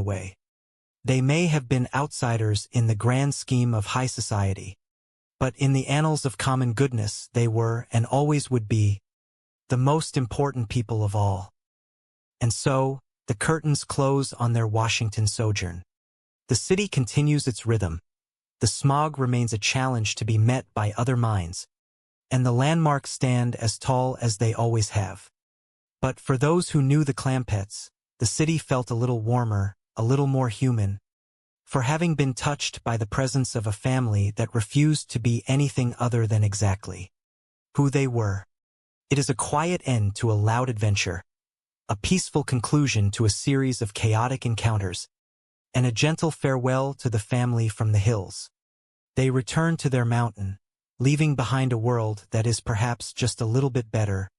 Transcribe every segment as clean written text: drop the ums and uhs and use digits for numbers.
the way. They may have been outsiders in the grand scheme of high society, but in the annals of common goodness they were, and always would be, the most important people of all. And so, the curtains close on their Washington sojourn. The city continues its rhythm. The smog remains a challenge to be met by other minds, and the landmarks stand as tall as they always have. But for those who knew the Clampetts, the city felt a little warmer, a little more human, for having been touched by the presence of a family that refused to be anything other than exactly who they were. It is a quiet end to a loud adventure, a peaceful conclusion to a series of chaotic encounters, and a gentle farewell to the family from the hills. They return to their mountain, leaving behind a world that is perhaps just a little bit better,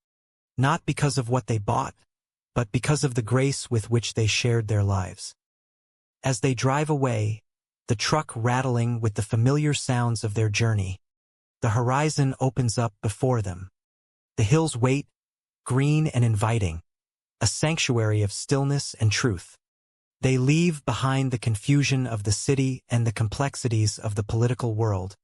not because of what they bought, but because of the grace with which they shared their lives. As they drive away, the truck rattling with the familiar sounds of their journey, the horizon opens up before them. The hills wait, green and inviting, a sanctuary of stillness and truth. They leave behind the confusion of the city and the complexities of the political world,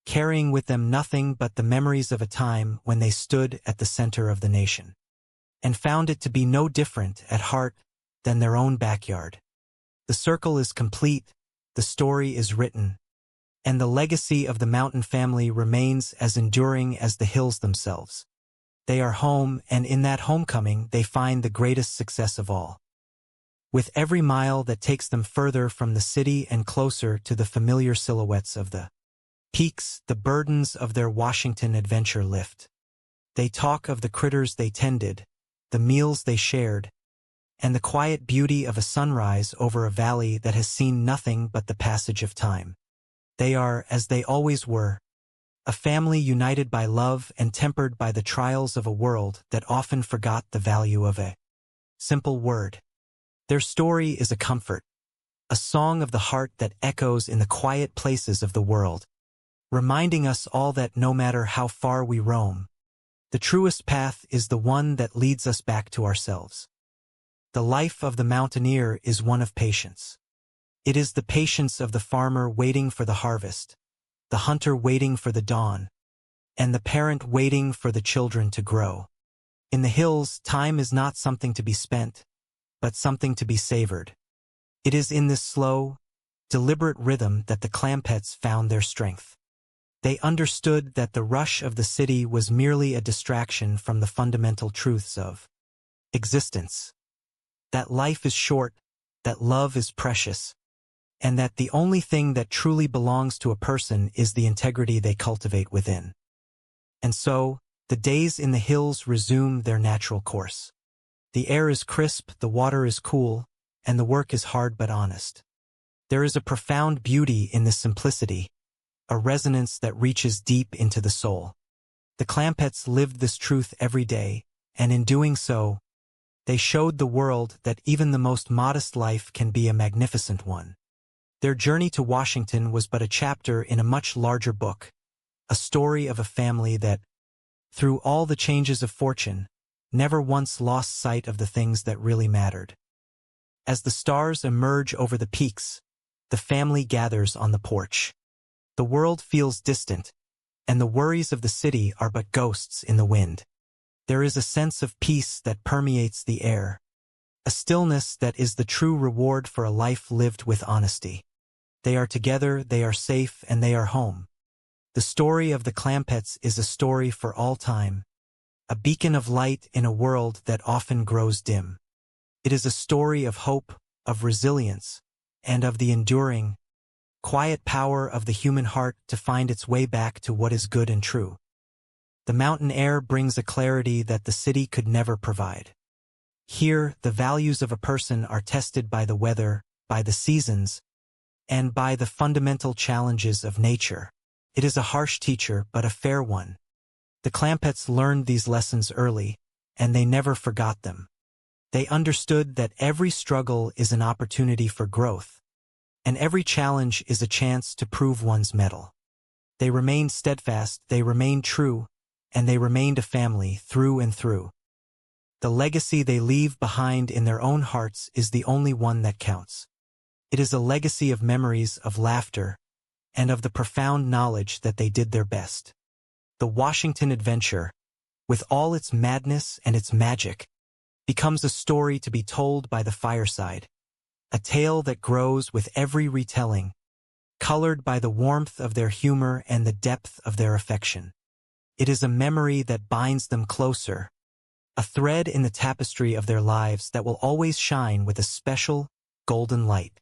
carrying with them nothing but the memories of a time when they stood at the center of the nation, and found it to be no different at heart than their own backyard. The circle is complete, the story is written, and the legacy of the mountain family remains as enduring as the hills themselves. They are home, and in that homecoming they find the greatest success of all. With every mile that takes them further from the city and closer to the familiar silhouettes of the peaks, the burdens of their Washington adventure lift. They talk of the critters they tended, the meals they shared, and the quiet beauty of a sunrise over a valley that has seen nothing but the passage of time. They are, as they always were, a family united by love and tempered by the trials of a world that often forgot the value of a simple word. Their story is a comfort, a song of the heart that echoes in the quiet places of the world, reminding us all that no matter how far we roam, the truest path is the one that leads us back to ourselves. The life of the mountaineer is one of patience. It is the patience of the farmer waiting for the harvest, the hunter waiting for the dawn, and the parent waiting for the children to grow. In the hills, time is not something to be spent, but something to be savored. It is in this slow, deliberate rhythm that the Clampetts found their strength. They understood that the rush of the city was merely a distraction from the fundamental truths of existence. That life is short, that love is precious, and that the only thing that truly belongs to a person is the integrity they cultivate within. And so, the days in the hills resume their natural course. The air is crisp, the water is cool, and the work is hard but honest. There is a profound beauty in this simplicity, a resonance that reaches deep into the soul. The Clampetts lived this truth every day, and in doing so, they showed the world that even the most modest life can be a magnificent one. Their journey to Washington was but a chapter in a much larger book, a story of a family that, through all the changes of fortune, never once lost sight of the things that really mattered. As the stars emerge over the peaks, the family gathers on the porch. The world feels distant, and the worries of the city are but ghosts in the wind. There is a sense of peace that permeates the air, a stillness that is the true reward for a life lived with honesty. They are together, they are safe, and they are home. The story of the Clampetts is a story for all time, a beacon of light in a world that often grows dim. It is a story of hope, of resilience, and of the enduring, quiet power of the human heart to find its way back to what is good and true. The mountain air brings a clarity that the city could never provide. Here, the values of a person are tested by the weather, by the seasons, and by the fundamental challenges of nature. It is a harsh teacher, but a fair one. The Clampetts learned these lessons early, and they never forgot them. They understood that every struggle is an opportunity for growth, and every challenge is a chance to prove one's mettle. They remained steadfast, they remained true, and they remained a family through and through. The legacy they leave behind in their own hearts is the only one that counts. It is a legacy of memories of laughter and of the profound knowledge that they did their best. The Washington adventure, with all its madness and its magic, becomes a story to be told by the fireside, a tale that grows with every retelling, colored by the warmth of their humor and the depth of their affection. It is a memory that binds them closer, a thread in the tapestry of their lives that will always shine with a special, golden light.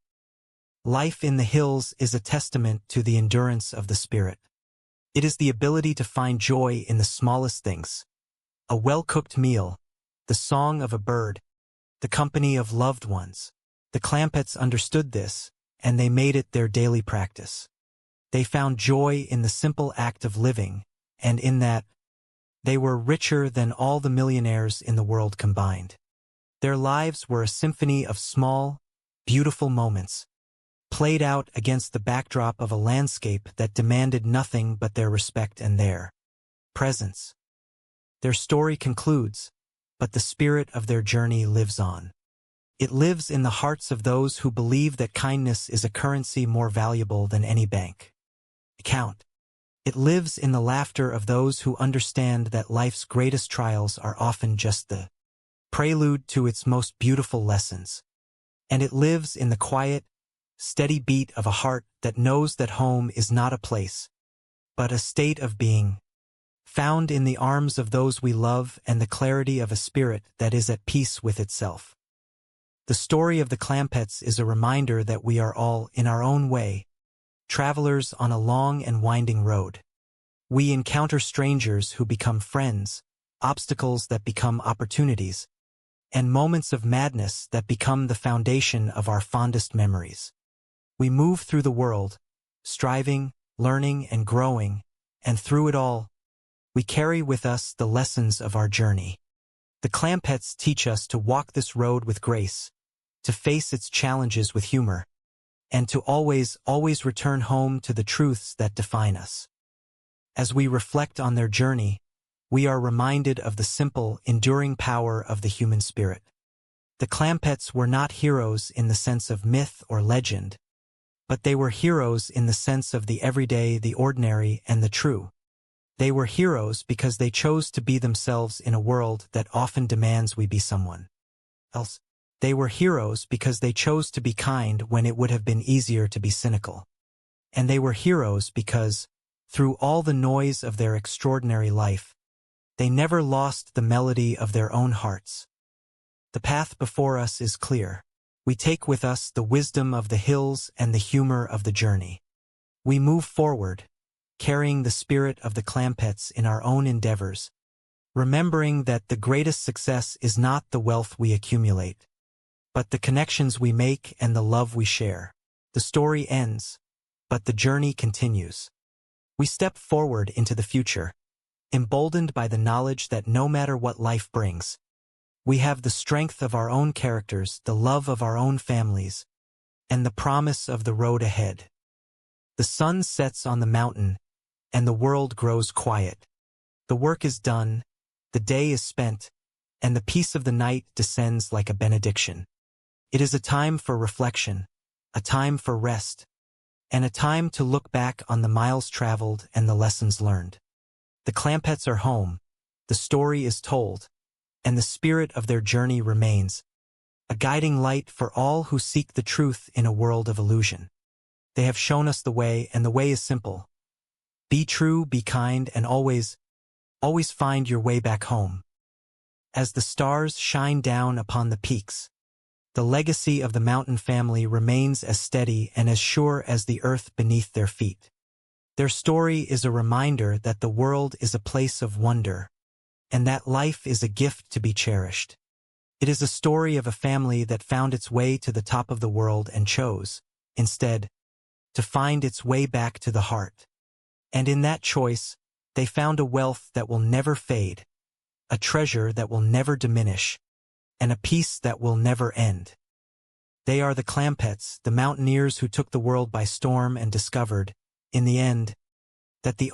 Life in the hills is a testament to the endurance of the spirit. It is the ability to find joy in the smallest things. A well-cooked meal, the song of a bird, the company of loved ones. The Clampetts understood this, and they made it their daily practice. They found joy in the simple act of living, and in that, they were richer than all the millionaires in the world combined. Their lives were a symphony of small, beautiful moments, played out against the backdrop of a landscape that demanded nothing but their respect and their presence. Their story concludes, but the spirit of their journey lives on. It lives in the hearts of those who believe that kindness is a currency more valuable than any bank account. It lives in the laughter of those who understand that life's greatest trials are often just the prelude to its most beautiful lessons. And it lives in the quiet, steady beat of a heart that knows that home is not a place, but a state of being, found in the arms of those we love and the clarity of a spirit that is at peace with itself. The story of the Clampetts is a reminder that we are all, in our own way, travelers on a long and winding road. We encounter strangers who become friends, obstacles that become opportunities, and moments of madness that become the foundation of our fondest memories. We move through the world, striving, learning, and growing, and through it all, we carry with us the lessons of our journey. The Clampetts teach us to walk this road with grace, to face its challenges with humor, and to always return home to the truths that define us. As we reflect on their journey, we are reminded of the simple, enduring power of the human spirit. The Clampetts were not heroes in the sense of myth or legend, but they were heroes in the sense of the everyday, the ordinary, and the true. They were heroes because they chose to be themselves in a world that often demands we be someone else. They were heroes because they chose to be kind when it would have been easier to be cynical. And they were heroes because, through all the noise of their extraordinary life, they never lost the melody of their own hearts. The path before us is clear. We take with us the wisdom of the hills and the humor of the journey. We move forward, carrying the spirit of the Clampetts in our own endeavors, remembering that the greatest success is not the wealth we accumulate, but the connections we make and the love we share. The story ends, but the journey continues. We step forward into the future, emboldened by the knowledge that no matter what life brings, we have the strength of our own characters, the love of our own families, and the promise of the road ahead. The sun sets on the mountain, and the world grows quiet. The work is done, the day is spent, and the peace of the night descends like a benediction. It is a time for reflection, a time for rest, and a time to look back on the miles traveled and the lessons learned. The Clampetts are home, the story is told, and the spirit of their journey remains, a guiding light for all who seek the truth in a world of illusion. They have shown us the way, and the way is simple. Be true, be kind, and always find your way back home. As the stars shine down upon the peaks, the legacy of the mountain family remains as steady and as sure as the earth beneath their feet. Their story is a reminder that the world is a place of wonder, and that life is a gift to be cherished. It is a story of a family that found its way to the top of the world and chose, instead, to find its way back to the heart. And in that choice, they found a wealth that will never fade, a treasure that will never diminish, and a peace that will never end. They are the Clampetts, the mountaineers who took the world by storm and discovered, in the end, that the